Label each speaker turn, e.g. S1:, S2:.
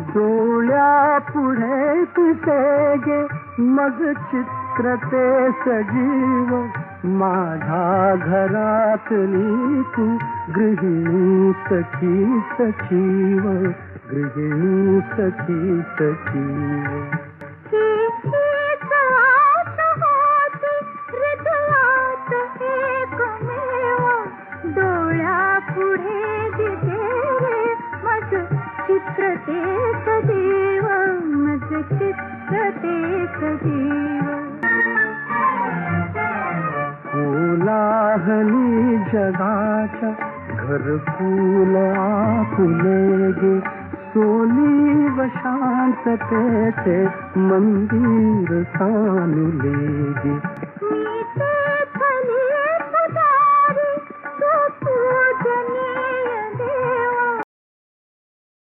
S1: डोळ्या पुढे तिचे गे मग चित्र ते सजीव, माझ्या घरातली तू गृहिणी सखी सखीव, गृहिणी सखी सखीव.
S2: डोळ्या पुढे दिसे मग चित्र ते सजीव, मग चित्र ते सजीव.
S1: कोलाहली जगाच्या घरकुल आपुले गे, सोली व शांततेचे मंदिर सानुले गे.